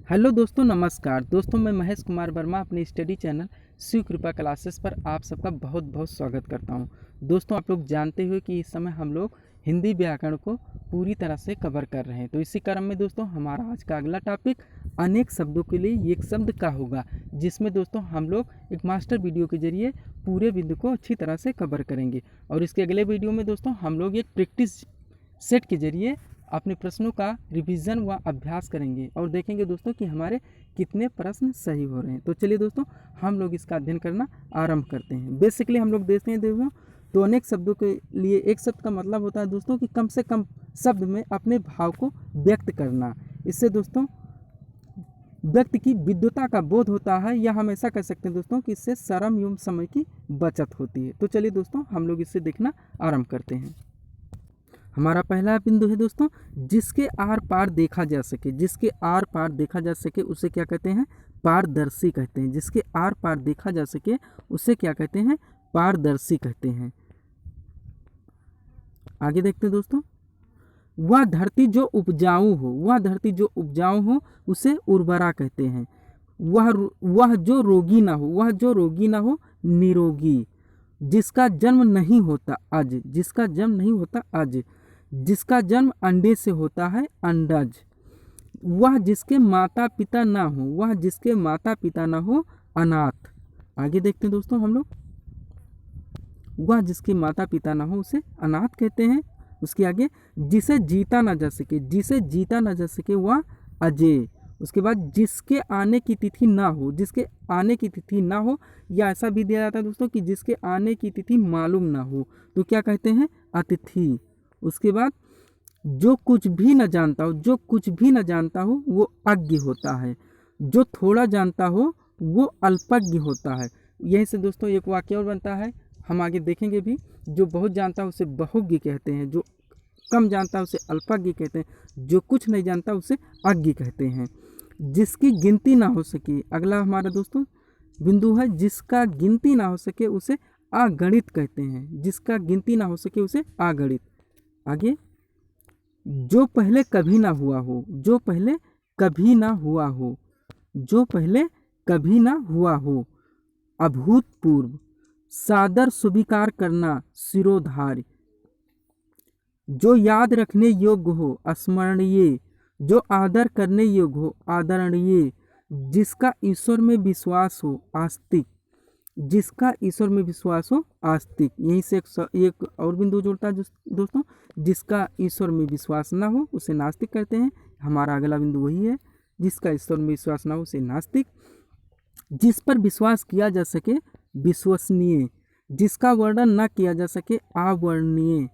Hello दोस्तों, नमस्कार दोस्तों। मैं महेश कुमार वर्मा अपने स्टडी चैनल शिव कृपा क्लासेस पर आप सबका बहुत बहुत स्वागत करता हूं। दोस्तों, आप लोग जानते हुए कि इस समय हम लोग हिंदी व्याकरण को पूरी तरह से कवर कर रहे हैं। तो इसी क्रम में दोस्तों हमारा आज का अगला टॉपिक अनेक शब्दों के लिए एक शब्द का होगा, जिसमें दोस्तों हम लोग एक मास्टर वीडियो के जरिए पूरे बिंदु को अच्छी तरह से कवर करेंगे। और इसके अगले वीडियो में दोस्तों हम लोग एक प्रैक्टिस सेट के जरिए अपने प्रश्नों का रिवीजन व अभ्यास करेंगे और देखेंगे दोस्तों कि हमारे कितने प्रश्न सही हो रहे हैं। तो चलिए दोस्तों हम लोग इसका अध्ययन करना आरंभ करते हैं। बेसिकली हम लोग देखते हैं दोस्तों, तो अनेक शब्दों के लिए एक शब्द का मतलब होता है दोस्तों कि कम से कम शब्द में अपने भाव को व्यक्त करना। इससे दोस्तों व्यक्ति की विद्वता का बोध होता है, या हम ऐसा कह सकते हैं दोस्तों कि इससे श्रम एवं समय की बचत होती है। तो चलिए दोस्तों हम लोग इससे देखना आरंभ करते हैं। हमारा पहला बिंदु है दोस्तों, जिसके आर पार देखा जा सके। जिसके आर पार देखा जा सके उसे क्या कहते हैं? पारदर्शी कहते हैं। जिसके आर पार देखा जा सके उसे क्या कहते हैं? पारदर्शी कहते हैं। आगे देखते हैं दोस्तों, वह धरती जो उपजाऊ हो, वह धरती जो उपजाऊ हो उसे उर्वरा कहते हैं। वह जो रोगी ना हो, वह जो रोगी ना हो निरोगी। जिसका जन्म नहीं होता अज, जिसका जन्म नहीं होता अज। जिसका जन्म अंडे से होता है अंडज। वह जिसके माता पिता ना हो, वह जिसके माता पिता ना हो अनाथ। आगे देखते हैं दोस्तों हम लोग, वह जिसके माता पिता ना हो उसे अनाथ कहते हैं। उसके आगे, जिसे जीता ना जा सके, जिसे जीता ना जा सके वह अजय। उसके बाद, जिसके आने की तिथि ना हो, जिसके आने की तिथि ना हो, या ऐसा भी दिया जाता है दोस्तों कि जिसके आने की तिथि मालूम ना हो तो क्या कहते हैं? अतिथि। उसके बाद, जो कुछ भी न जानता हो, जो कुछ भी न जानता हो वो अज्ञ होता है। जो थोड़ा जानता हो वो अल्पज्ञ होता है। यहीं से दोस्तों एक वाक्य और बनता है, हम आगे देखेंगे भी। जो बहुत जानता है उसे बहुज्ञ कहते हैं, जो कम जानता है उसे अल्पज्ञ कहते हैं, जो कुछ नहीं जानता उसे अज्ञ कहते हैं। जिसकी गिनती ना हो सके, अगला हमारा दोस्तों बिंदु है, जिसका गिनती ना हो सके उसे अगणित कहते हैं। जिसका गिनती ना हो सके उसे अगणित। आगे, जो पहले कभी ना हुआ हो, जो पहले कभी ना हुआ हो, जो पहले कभी ना हुआ हो अभूतपूर्व। सादर स्वीकार करना सिरोधार्य। जो याद रखने योग्य हो स्मरणीय। जो आदर करने योग्य हो आदरणीय। जिसका ईश्वर में विश्वास हो आस्तिक। जिसका ईश्वर में विश्वास हो आस्तिक। यहीं से एक और बिंदु जोड़ता है दोस्तों, जिसका ईश्वर में विश्वास ना हो उसे नास्तिक कहते हैं। हमारा अगला बिंदु वही है, जिसका ईश्वर में विश्वास ना हो उसे नास्तिक। जिस पर विश्वास किया जा सके विश्वसनीय। जिसका वर्णन ना किया जा सके अवर्णनीय।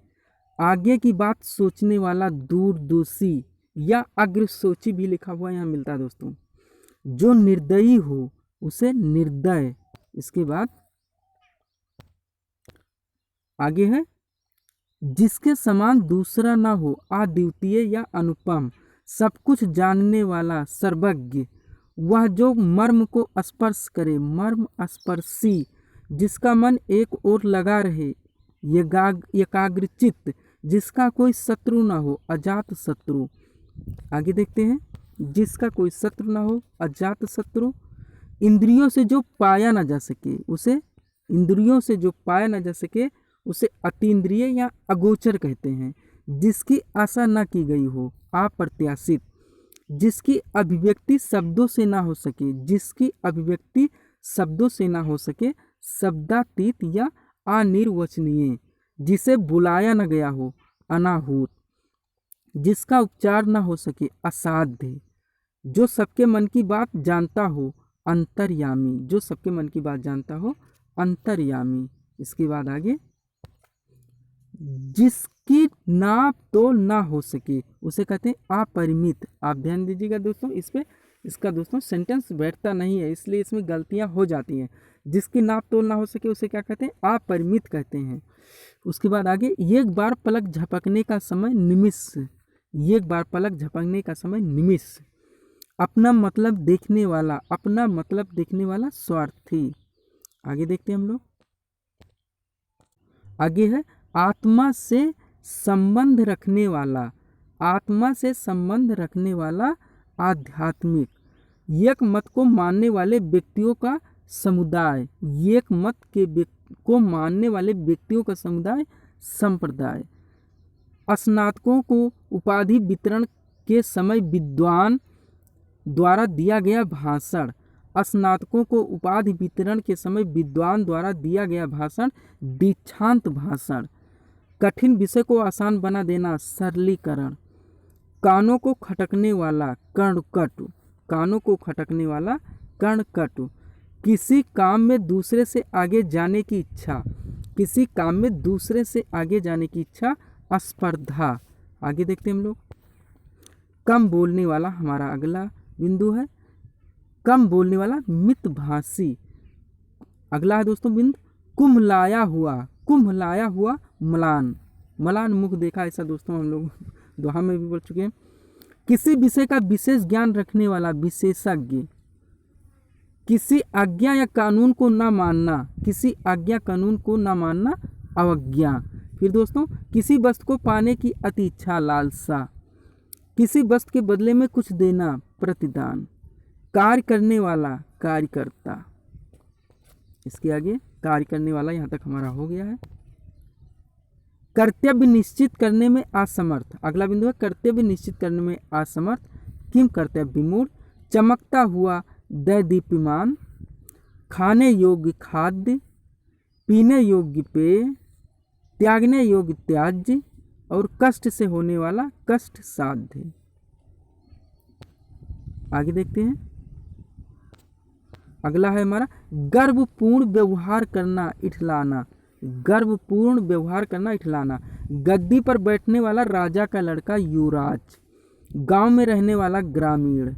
आगे की बात सोचने वाला दूरदर्शी या अग्रसोची भी लिखा हुआ यहाँ मिलता है दोस्तों। जो निर्दयी हो उसे निर्दय। इसके बाद आगे है, जिसके समान दूसरा ना हो अद्वितीय या अनुपम। सब कुछ जानने वाला सर्वज्ञ। वह जो मर्म को स्पर्श करे मर्म स्पर्शी। जिसका मन एक ओर लगा रहे एकाग्रचित्त। जिसका कोई शत्रु ना हो अजात शत्रु। आगे देखते हैं, जिसका कोई शत्रु ना हो अजात शत्रु। इंद्रियों से जो पाया ना जा सके उसे, इंद्रियों से जो पाया ना जा सके उसे अतीन्द्रिय या अगोचर कहते हैं। जिसकी आशा ना की गई हो अप्रत्याशित। जिसकी अभिव्यक्ति शब्दों से ना हो सके, जिसकी अभिव्यक्ति शब्दों से ना हो सके शब्दातीत या अनिर्वचनीय। जिसे बुलाया न गया हो अनाहूत। जिसका उपचार ना हो सके असाध्य। जो सबके मन की बात जानता हो अंतर्यामी। जो सबके मन की बात जानता हो अंतर्यामी। इसके बाद आगे, जिसकी नाप तोल ना हो सके उसे कहते हैं अपरिमित। आप ध्यान दीजिएगा दोस्तों इस पे, इसका दोस्तों सेंटेंस बैठता नहीं है, इसलिए इसमें गलतियां हो जाती हैं। जिसकी नाप तोल ना हो सके उसे क्या कहते हैं? अपरिमित कहते हैं। उसके बाद आगे, एक बार पलक झपकने का समय निमिष। एक बार पलक झपकने का समय निमिष। अपना मतलब देखने वाला, अपना मतलब देखने वाला स्वार्थी। आगे देखते हैं हम लोग, आगे है, आत्मा से संबंध रखने वाला, आत्मा से संबंध रखने वाला आध्यात्मिक। एक मत को मानने वाले व्यक्तियों का समुदाय, एक मत को मानने वाले व्यक्तियों का समुदाय संप्रदाय। स्नातकों को उपाधि वितरण के समय विद्वान द्वारा दिया गया भाषण। स्नातकों को उपाधि वितरण के समय विद्वान द्वारा दिया गया भाषण दीक्षांत भाषण। कठिन विषय को आसान बना देना सरलीकरण। कानों को खटकने वाला कर्णकट, कानों को खटकने वाला कर्णकट। किसी काम में दूसरे से आगे जाने की इच्छा, किसी काम में दूसरे से आगे जाने की इच्छा स्पर्धा। आगे देखते हैं हम लोग। कम बोलने वाला हमारा अगला बिंदु है, कम बोलने वाला मितभाषी। अगला है दोस्तों बिंदु कुम्हलाया हुआ, कुम्हलाया हुआ म्लान, म्लान मुख देखा, ऐसा दोस्तों हम लोग दोहा में भी बोल चुके हैं। किसी विषय का विशेष ज्ञान रखने वाला विशेषज्ञ। किसी आज्ञा या कानून को ना मानना, किसी आज्ञा कानून को ना मानना अवज्ञा। फिर दोस्तों किसी वस्तु को पाने की अति इच्छा लालसा। किसी वस्तु के बदले में कुछ देना प्रतिदान। कार्य करने वाला कार्यकर्ता। इसके आगे कार्य करने वाला यहाँ तक हमारा हो गया है। कर्तव्य निश्चित करने में असमर्थ। अगला बिंदु है कर्तव्य निश्चित करने में असमर्थ। किम कर्तव्य विमूढ़। चमकता हुआ दैदीप्यमान। खाने योग्य खाद्य। पीने योग्य पेय। त्यागने योग्य त्याज्य। और कष्ट से होने वाला कष्ट साध्य। आगे देखते हैं। अगला है हमारा गर्वपूर्ण व्यवहार करना इठलाना। गर्वपूर्ण व्यवहार करना इठलाना। गद्दी पर बैठने वाला राजा का लड़का युवराज। गांव में रहने वाला ग्रामीण।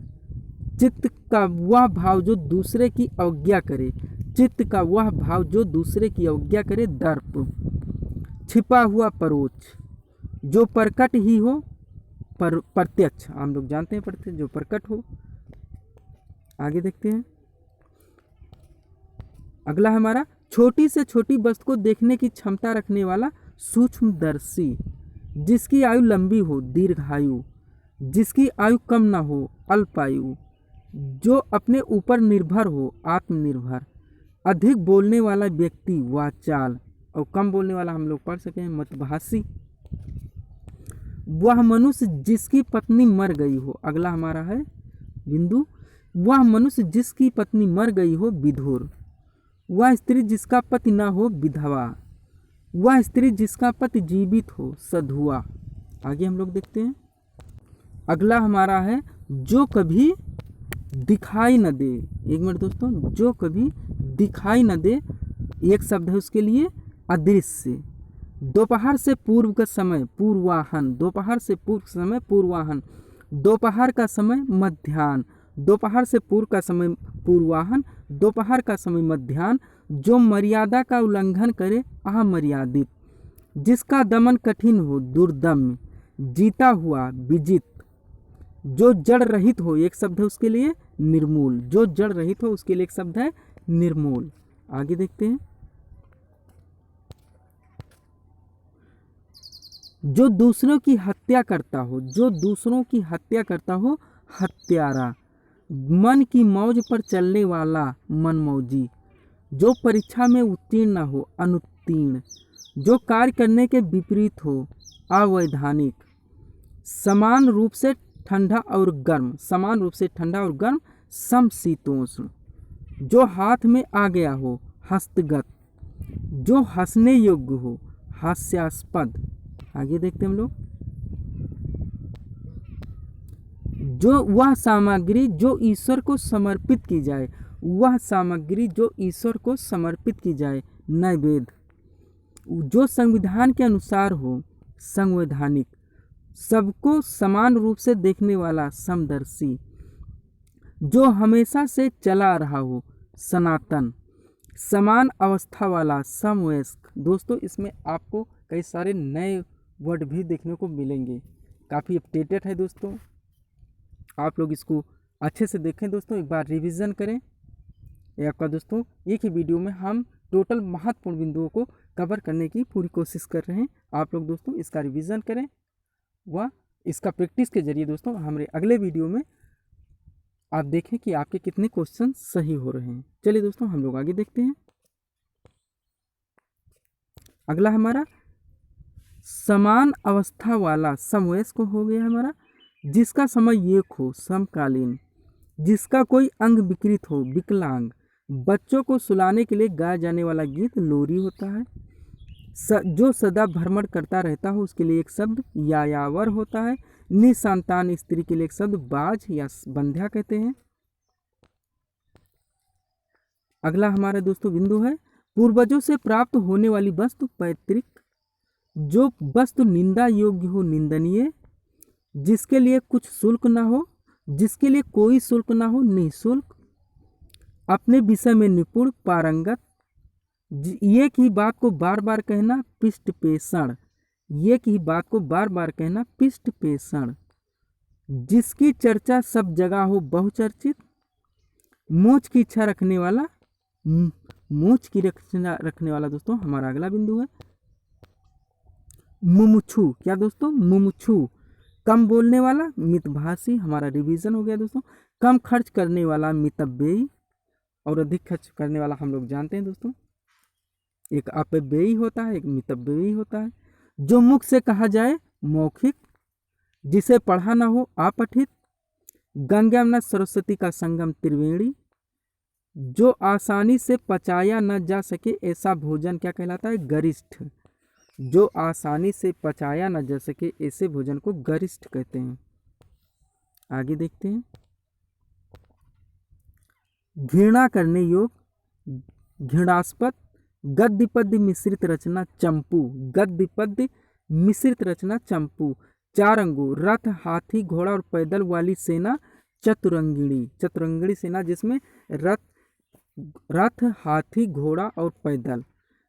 चित्त का वह भाव जो दूसरे की अवज्ञा करे, चित्त का वह भाव जो दूसरे की अवज्ञा करे दर्प। छिपा हुआ परोक्ष, जो प्रकट ही हो प्रत्यक्ष। हम लोग जानते हैं प्रत्यक्ष जो प्रकट हो। आगे देखते हैं। अगला हमारा छोटी से छोटी वस्तु को देखने की क्षमता रखने वाला सूक्ष्मदर्शी। जिसकी आयु लंबी हो दीर्घायु। जिसकी आयु कम ना हो अल्पायु। जो अपने ऊपर निर्भर हो आत्मनिर्भर। अधिक बोलने वाला व्यक्ति वाचाल। और कम बोलने वाला हम लोग पढ़ सके हैं मतभाषी। वह मनुष्य जिसकी पत्नी मर गई हो। अगला हमारा है बिंदु वह मनुष्य जिसकी पत्नी मर गई हो विधुर। वह स्त्री जिसका पति ना हो विधवा। वह स्त्री जिसका पति जीवित हो सधुआ। आगे हम लोग देखते हैं। अगला हमारा है जो कभी दिखाई न दे। एक मिनट दोस्तों, जो कभी दिखाई न दे एक शब्द है उसके लिए अदृश्य। दोपहर से पूर्व का समय पूर्वाहन। दोपहर से पूर्व समय पूर्वाहन। दोपहर का समय मध्याह्न। दोपहर से पूर्व का समय पूर्वाहन। दोपहर का समय मध्याह्न। जो मर्यादा का उल्लंघन करे अमर्यादित। जिसका दमन कठिन हो दुर्दम्य। जीता हुआ विजित। जो जड़ रहित हो एक शब्द है उसके लिए निर्मूल। जो जड़ रहित हो उसके लिए एक शब्द है निर्मूल। आगे देखते हैं। जो दूसरों की हत्या करता हो। जो दूसरों की हत्या करता हो हत्यारा। मन की मौज पर चलने वाला मनमौजी। जो परीक्षा में उत्तीर्ण न हो अनुत्तीर्ण। जो कार्य करने के विपरीत हो अवैधानिक। समान रूप से ठंडा और गर्म। समान रूप से ठंडा और गर्म समशीतोष्ण। जो हाथ में आ गया हो हस्तगत। जो हंसने योग्य हो हास्यास्पद। आगे देखते हैं हम लोग। जो वह सामग्री जो ईश्वर को समर्पित की जाए। वह सामग्री जो ईश्वर को समर्पित की जाए नैवेद्य। जो संविधान के अनुसार हो संवैधानिक। सबको समान रूप से देखने वाला समदर्शी। जो हमेशा से चला रहा हो सनातन। समान अवस्था वाला समवयस्क। दोस्तों इसमें आपको कई सारे नए वर्ड भी देखने को मिलेंगे, काफ़ी अपडेटेड है दोस्तों। आप लोग इसको अच्छे से देखें दोस्तों, एक बार रिवीजन करें। ये आपका दोस्तों एक ही वीडियो में हम टोटल महत्वपूर्ण बिंदुओं को कवर करने की पूरी कोशिश कर रहे हैं। आप लोग दोस्तों इसका रिवीजन करें व इसका प्रैक्टिस के जरिए दोस्तों हमारे अगले वीडियो में आप देखें कि आपके कितने क्वेश्चन सही हो रहे हैं। चलिए दोस्तों हम लोग आगे देखते हैं। अगला हमारा समान अवस्था वाला समवयस्क हो गया हमारा, जिसका समय एक हो समकालीन, जिसका कोई अंग विकृत हो विकलांग, बच्चों को सुलाने के लिए गाया जाने वाला गीत लोरी होता है। जो सदा भ्रमण करता रहता हो उसके लिए एक शब्द यायावर होता है। निसंतान स्त्री के लिए एक शब्द बाज या बंध्या कहते हैं। अगला हमारा दोस्तों बिंदु है पूर्वजों से प्राप्त होने वाली वस्तु पैतृक, जो वस्तु निंदा योग्य हो निंदनीय, जिसके लिए कुछ शुल्क ना हो, जिसके लिए कोई शुल्क ना हो निःशुल्क, अपने विषय में निपुण पारंगत, एक ही बात को बार बार कहना पिष्ट पेषण, एक ही बात को बार बार कहना पिष्ट पेषण, जिसकी चर्चा सब जगह हो बहुचर्चित, मोक्ष की इच्छा रखने वाला, मोक्ष की रखने वाला दोस्तों हमारा अगला बिंदु है मुमुक्षु। क्या दोस्तों मुमुक्षु, कम बोलने वाला मितभाषी, हमारा रिवीजन हो गया दोस्तों। कम खर्च करने वाला मितव्ययी, और अधिक खर्च करने वाला हम लोग जानते हैं दोस्तों, एक अपव्ययी होता है, एक मितव्ययी होता है। जो मुख से कहा जाए मौखिक, जिसे पढ़ा ना हो अपठित, गंगा यमुना सरस्वती का संगम त्रिवेणी, जो आसानी से पचाया न जा सके ऐसा भोजन क्या कहलाता है गरिष्ठ, जो आसानी से पचाया न जा सके ऐसे भोजन को गरिष्ठ कहते हैं। आगे देखते हैं घृणा करने योग घृणास्पद, गद्य पद्य मिश्रित रचना चंपू, गद्य पद्य मिश्रित रचना चंपू। चार अंगों रथ हाथी घोड़ा और पैदल वाली सेना चतुरंगिणी, चतुरंगिणी सेना जिसमें रथ हाथी घोड़ा और पैदल।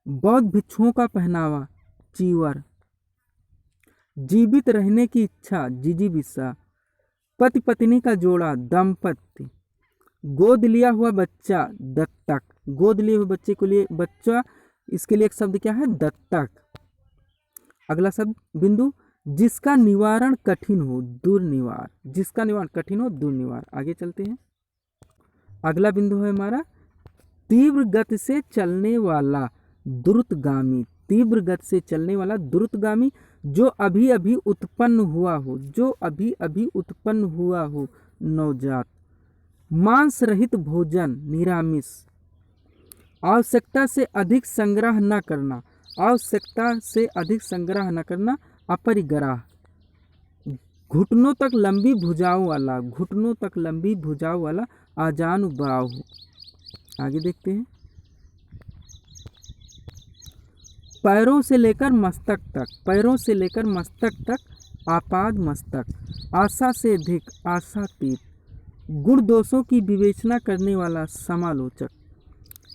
बौद्ध भिक्षुओं का पहनावा चीवर, जीवित रहने की इच्छा जिजीविषा, पति पत्नी का जोड़ा दंपत्ति, गोद लिया हुआ बच्चा दत्तक, गोद लिए हुए बच्चे के लिए बच्चा, इसके लिए एक शब्द क्या है दत्तक। अगला शब्द बिंदु जिसका निवारण कठिन हो दुर्निवार, जिसका निवारण कठिन हो दुर्निवार। आगे चलते हैं। अगला बिंदु है हमारा तीव्र गति से चलने वाला द्रुतगामी, तीव्र गति से चलने वाला द्रुतगामी, जो अभी अभी उत्पन्न हुआ हो, जो अभी अभी उत्पन्न हुआ हो नवजात। मांस रहित भोजन निरामिष, आवश्यकता से अधिक संग्रह न करना, आवश्यकता से अधिक संग्रह न करना अपरिग्रह। घुटनों तक लंबी भुजाओं वाला, घुटनों तक लंबी भुजाओं वाला आजानुबाहु। आगे देखते हैं पैरों से लेकर मस्तक तक, पैरों से लेकर मस्तक तक आपाद मस्तक। आशा से अधिक आशातीत, गुण दोषों की विवेचना करने वाला समालोचक,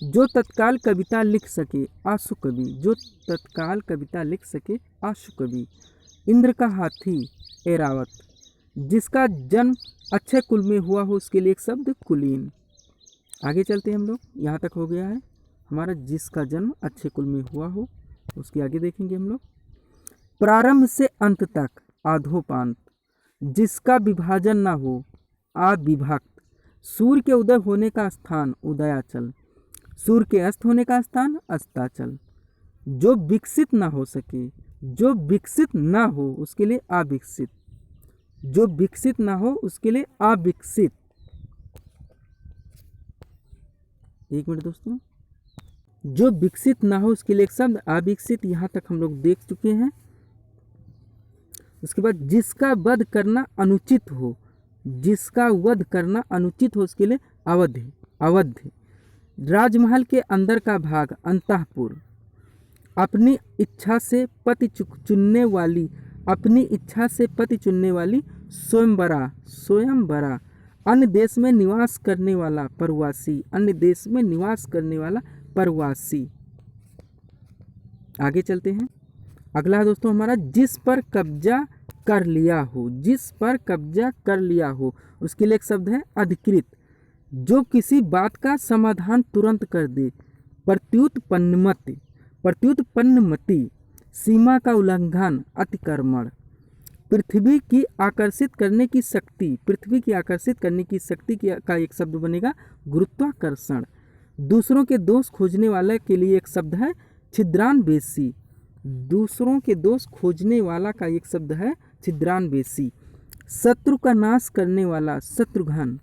जो तत्काल कविता लिख सके आशु कवि, जो तत्काल कविता लिख सके आशु कवि। इंद्र का हाथी ऐरावत, जिसका जन्म अच्छे कुल में हुआ हो उसके लिए एक शब्द कुलीन। आगे चलते हैं हम लोग, यहाँ तक हो गया है हमारा जिसका जन्म अच्छे कुल में हुआ हो, उसके आगे देखेंगे हम लोग। प्रारंभ से अंत तक आधोपांत, जिसका विभाजन ना हो अविभक्त। सूर्य के उदय होने का स्थान उदयाचल, सूर्य के अस्त होने का स्थान अस्ताचल। जो विकसित ना हो सके, जो विकसित ना हो उसके लिए अविकसित, जो विकसित ना हो उसके लिए अविकसित। एक मिनट दोस्तों, जो विकसित ना हो उसके लिए एक शब्द अविकसित, यहाँ तक हम लोग देख चुके हैं। उसके बाद जिसका वध करना अनुचित हो, जिसका वध करना अनुचित हो उसके लिए अवध, अवध। राजमहल के अंदर का भाग अंतःपुर। अपनी इच्छा से पति चुनने वाली, अपनी इच्छा से पति चुनने वाली स्वयंवरा, स्वयंवरा। अन्य देश में निवास करने वाला प्रवासी, अन्य देश में निवास करने वाला प्रवासी। आगे चलते हैं। अगला दोस्तों हमारा जिस पर कब्जा कर लिया हो, जिस पर कब्जा कर लिया हो उसके लिए एक शब्द है अधिकृत, जो किसी बात का समाधान तुरंत कर दे। प्रत्युत्पन्नमति, प्रत्युत्पन्नमति। सीमा का उल्लंघन अतिक्रमण। पृथ्वी की आकर्षित करने की शक्ति, पृथ्वी की आकर्षित करने की शक्ति का एक शब्द बनेगा गुरुत्वाकर्षण। दूसरों के दोष खोजने वाले के लिए एक शब्द है छिद्रान्वेषी। दूसरों के दोष खोजने वाला का एक शब्द है छिद्रान्वेषी। शत्रु का नाश करने वाला शत्रुघ्न।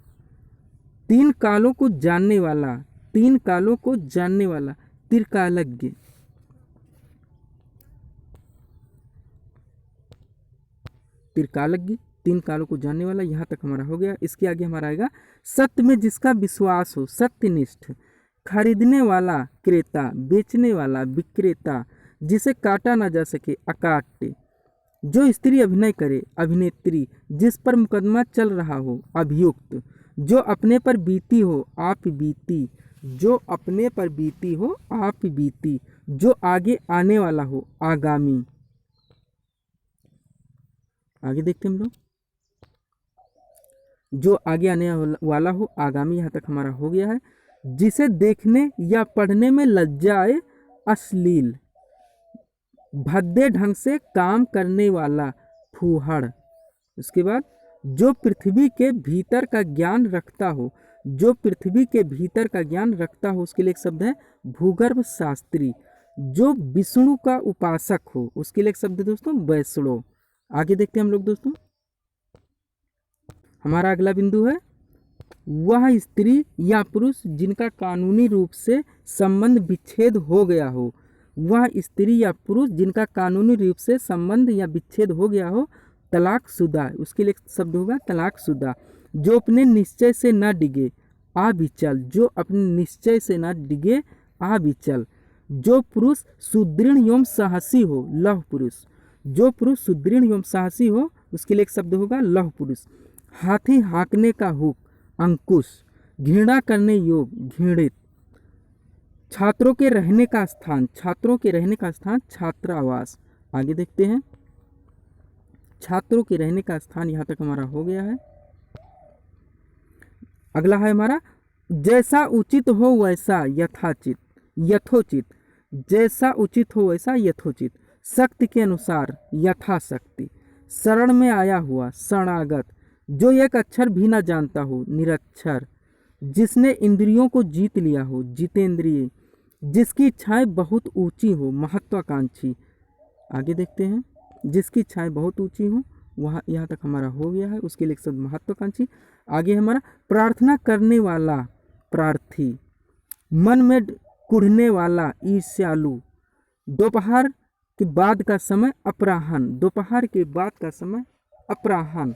तीन कालों को जानने वाला, तीन कालों को जानने वाला त्रिकालज्ञ। त्रिकालज्ञ, तीन कालों को जानने वाला। यहाँ तक हमारा हो गया। इसके आगे हमारा आएगा सत्य में जिसका विश्वास हो, सत्यनिष्ठ। खरीदने वाला क्रेता, बेचने वाला विक्रेता। जिसे काटा ना जा सके अकाट्य। जो स्त्री अभिनय करे अभिनेत्री। जिस पर मुकदमा चल रहा हो अभियुक्त। जो अपने पर बीती हो आप बीती। जो अपने पर बीती हो आप बीती। जो आगे आने वाला हो आगामी। आगे देखते हैं हम लोग, जो आगे आने वाला हो आगामी। यहाँ तक हमारा हो गया है। जिसे देखने या पढ़ने में लज्जा आए अश्लील। भद्दे ढंग से काम करने वाला फूहड़। उसके बाद जो पृथ्वी के भीतर का ज्ञान रखता हो, जो पृथ्वी के भीतर का ज्ञान रखता हो उसके लिए एक शब्द है भूगर्भ शास्त्री। जो विष्णु का उपासक हो उसके लिए एक शब्द है दोस्तों वैष्णव। आगे देखते हैं हम लोग दोस्तों, हमारा अगला बिंदु है वह स्त्री या पुरुष जिनका कानूनी रूप से संबंध विच्छेद हो गया हो। वह स्त्री या पुरुष जिनका कानूनी रूप से संबंध या विच्छेद हो गया हो तलाकशुदा। उसके लिए शब्द होगा तलाकशुदा। जो अपने निश्चय से न डिगे अविचल। जो अपने निश्चय से न डिगे अविचल। जो पुरुष सुदृढ़ एवं साहसी हो लौह पुरुष। जो पुरुष सुदृढ़ एवं साहसी हो उसके लिए एक शब्द होगा लौह पुरुष। हाथी हाँकने का हुक अंकुश। घृणा करने योग्य घृणित। छात्रों के रहने का स्थान, छात्रों के रहने का स्थान छात्रावास। आगे देखते हैं, छात्रों के रहने का स्थान यहाँ तक हमारा हो गया है। अगला है हमारा जैसा उचित हो वैसा यथाचित यथोचित। जैसा उचित हो वैसा यथोचित। शक्ति के अनुसार यथाशक्ति। शरण में आया हुआ शरणागत। जो एक अक्षर भी ना जानता हो निरक्षर। जिसने इंद्रियों को जीत लिया हो जितेंद्रिय। जिसकी इच्छाएं बहुत ऊंची हो महत्वाकांक्षी। आगे देखते हैं, जिसकी इच्छाएं बहुत ऊंची हो वहाँ यहाँ तक हमारा हो गया है। उसके लिए एक शब्द महत्वाकांक्षी। आगे हमारा प्रार्थना करने वाला प्रार्थी। मन में कुढ़ने वाला ईर्ष्यालु। दोपहर के बाद का समय अपराह्न। दोपहर के बाद का समय अपराह्न।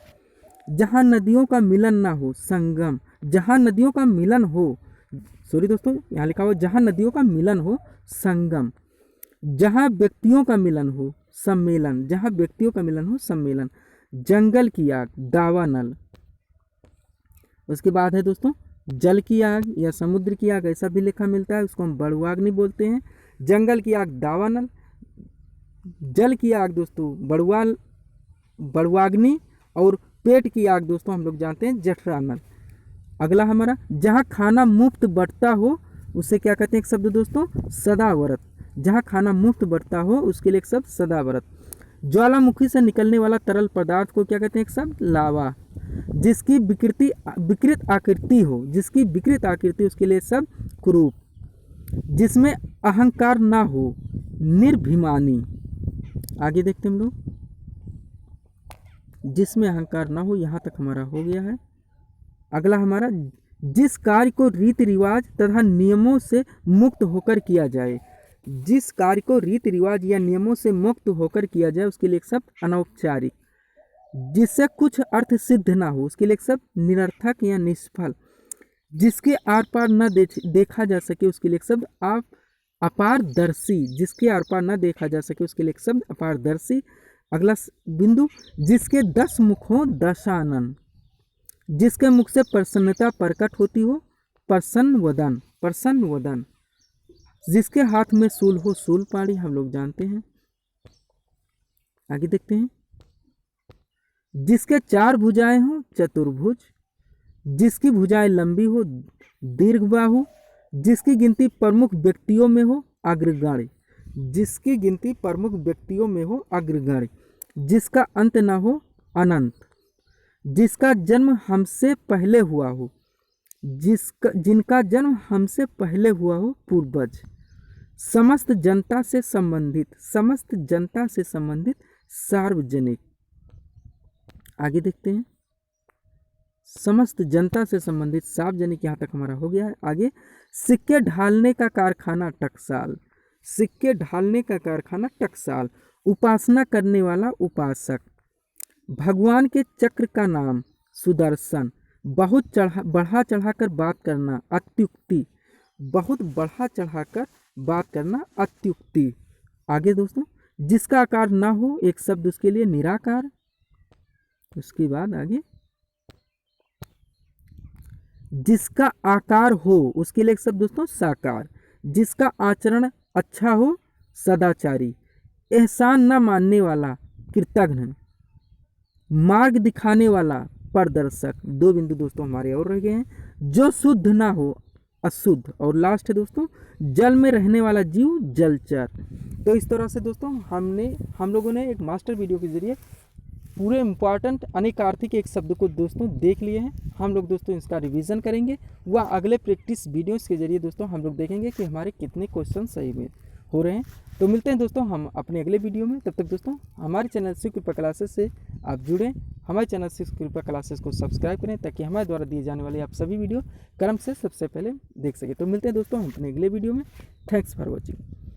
जहाँ नदियों का मिलन ना हो संगम। जहाँ नदियों का मिलन हो, सॉरी दोस्तों यहाँ लिखा हुआ जहाँ नदियों का मिलन हो संगम। जहाँ व्यक्तियों का मिलन हो सम्मेलन। जहाँ व्यक्तियों का मिलन हो सम्मेलन। जंगल की आग दावानल। उसके बाद है दोस्तों जल की आग या समुद्र की आग, ऐसा भी लिखा मिलता है, उसको हम बड़ुआग्नि बोलते हैं। जंगल की आग दावानल। जल की आग दोस्तों बड़ुआग्नि। और पेट की आग दोस्तों हम लोग जानते हैं जठरानल। अगला हमारा जहाँ खाना मुफ्त बंटता हो उसे क्या कहते हैं एक शब्द दोस्तों सदाव्रत। जहाँ खाना मुफ्त बंटता हो उसके लिए एक शब्द सदाव्रत। ज्वालामुखी से निकलने वाला तरल पदार्थ को क्या कहते हैं एक शब्द लावा। जिसकी विकृत आकृति हो, जिसकी विकृत आकृति उसके लिए शब्द कुरूप। जिसमें अहंकार ना हो निर्भिमानी। आगे देखते हैं हम लोग, जिसमें अहंकार ना हो, यहाँ तक हमारा हो गया है। अगला हमारा जिस कार्य को रीति रिवाज तथा नियमों से मुक्त होकर किया जाए। जिस कार्य को रीति रिवाज या नियमों से मुक्त होकर किया जाए उसके लिए एक शब्द अनौपचारिक। जिससे कुछ अर्थ सिद्ध ना हो उसके लिए एक शब्द निरर्थक या निष्फल। जिसके आर पार न देखा जा सके उसके लिए एक शब्द अपारदर्शी। जिसके आर पार न देखा जा सके उसके लिए एक शब्द अपारदर्शी। अगला बिंदु जिसके 10 मुख हो दशानन। जिसके मुख से प्रसन्नता प्रकट होती हो प्रसन्न वदन। प्रसन्न वदन। जिसके हाथ में शूल हो शूलपाणी, हम लोग जानते हैं। आगे देखते हैं, जिसके 4 भुजाएं हो चतुर्भुज। जिसकी भुजाएं लंबी हो दीर्घबाहु। जिसकी गिनती प्रमुख व्यक्तियों में हो अग्रगण्य। जिसकी गिनती प्रमुख व्यक्तियों में हो अग्रगण्य। जिसका अंत ना हो अनंत, जिसका जन्म हमसे पहले हुआ हो, जिनका जन्म हमसे पहले हुआ हो पूर्वज, समस्त जनता से संबंधित, समस्त जनता से संबंधित, सार्वजनिक। आगे देखते हैं, समस्त जनता से संबंधित, सार्वजनिक, यहाँ तक हमारा हो गया है। आगे, सिक्के ढालने का कारखाना टकसाल, सिक्के ढालने का कारखाना टकसाल, उपासना करने वाला उपासक, भगवान के चक्र का नाम सुदर्शन, बहुत बढ़ा चढ़ाकर बात करना अत्युक्ति, बहुत बढ़ा चढ़ाकर बात करना अत्युक्ति। आगे दोस्तों, जिसका आकार ना हो, एक शब्द उसके लिए निराकार। उसके बाद आगे, जिसका आकार हो, उसके लिए एक शब्द दोस्तों साकार, जिसका आचरण अच्छा हो, सदाचारी, एहसान न मानने वाला कृतघ्न, मार्ग दिखाने वाला प्रदर्शक। 2 बिंदु दोस्तों हमारे और रह गए हैं, जो शुद्ध ना हो, अशुद्ध। और लास्ट है दोस्तों, जल में रहने वाला जीव जलचर। तो इस तरह से दोस्तों हम लोगों ने एक मास्टर वीडियो के जरिए पूरे इम्पॉर्टेंट अनेकार्थी के एक शब्द को दोस्तों देख लिए हैं। हम लोग दोस्तों इसका रिवीजन करेंगे, वह अगले प्रैक्टिस वीडियोस के जरिए दोस्तों हम लोग देखेंगे कि हमारे कितने क्वेश्चन सही में हो रहे हैं। तो मिलते हैं दोस्तों हम अपने अगले वीडियो में। तब तक दोस्तों हमारे चैनल शिव कृपा क्लासेस से आप जुड़ें, हमारे चैनल शिव कृपा क्लासेस को सब्सक्राइब करें, ताकि हमारे द्वारा दिए जाने वाले आप सभी वीडियो क्रम से सबसे पहले देख सकें। तो मिलते हैं दोस्तों हम अपने अगले वीडियो में। Thanks for watching.